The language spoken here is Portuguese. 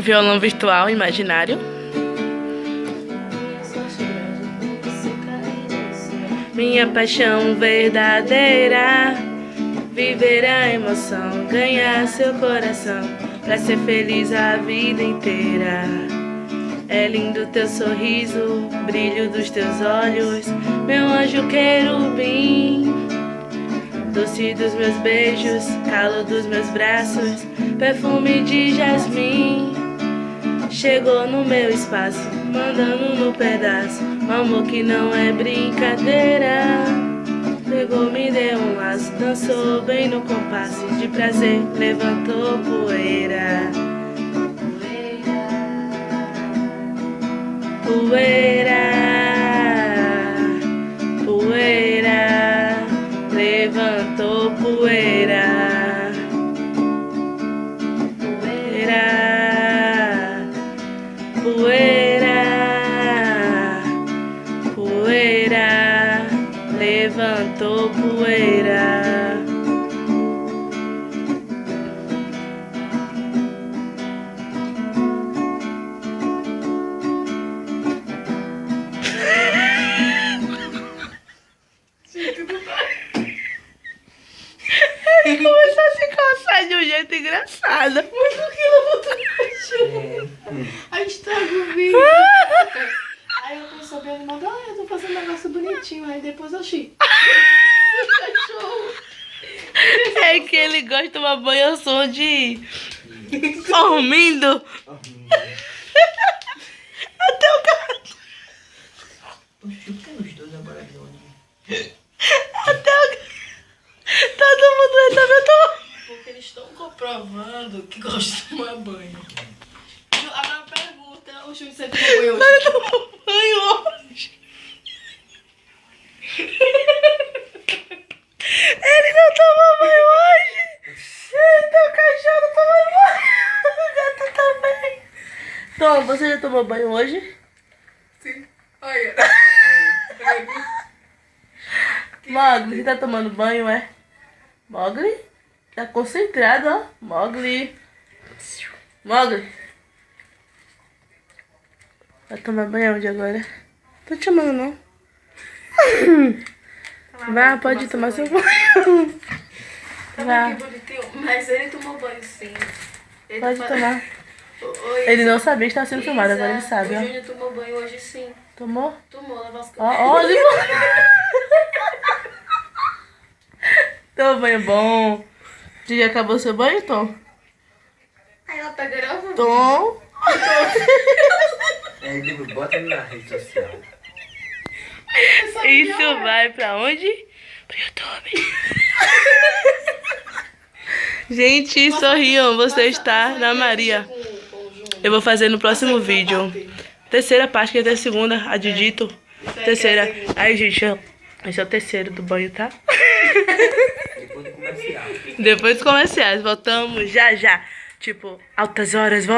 Violão virtual, imaginário. Minha paixão verdadeira, viver a emoção, ganhar seu coração, pra ser feliz a vida inteira. É lindo teu sorriso, brilho dos teus olhos, meu anjo querubim. Doce dos meus beijos, calo dos meus braços, perfume de jasmim. Chegou no meu espaço, mandando no pedaço, um amor que não é brincadeira. Pegou, me deu um laço, dançou bem no compasso, de prazer levantou poeira. Poeira, poeira, levantou poeira. Poeira, poeira, levantou poeira. Ele começou a se coçar de um jeito engraçado. Muito quilômetro. Aí estraga o vídeo. Aí eu tô sabendo, mandou, eu tô fazendo um negócio bonitinho. Aí depois eu achei. Cachorro. É que ele gosta de tomar banho ao som de dormindo. Até o gato. Até o gato. Todo mundo resolveu tomar. Porque eles estão comprovando que gostam de tomar banho. Agora pergunta, o Júnior, você tomou banho hoje? Ele tomou banho hoje. Ele não tomou banho hoje. Eita, o cachorro tomando banho. O gato também. Tom, você já tomou banho hoje? Sim. Olha. Mogli, você tá tomando banho, é? Mogli? Tá concentrado, ó. Mogli. Mogli. Vai tomar banho onde agora? Tô te chamando, não. Vai, pode tomar seu banho. Tá que bonitinho? Mas ele tomou banho, sim. Ele Pode tomar. Oi, Ele não sabia que estava sendo filmado, agora ele sabe, O ó. Júnior tomou banho hoje, sim. Tomou? Tomou, lava as Ó, ó, ele tomou banho bom. Já acabou seu banho, Tom? Aí ela tá gravando. Tom? É, ele bota ele na rede social. Isso vai pra onde? Pro YouTube. Gente, sorriam, você está na Maria. Eu vou fazer no próximo vídeo. Terceira parte, que é a segunda, a de dito. Terceira. Aí, gente, esse é o terceiro do banho, tá? Depois do comercial. Depois dos comerciais, voltamos já já. Tipo, altas horas, volta.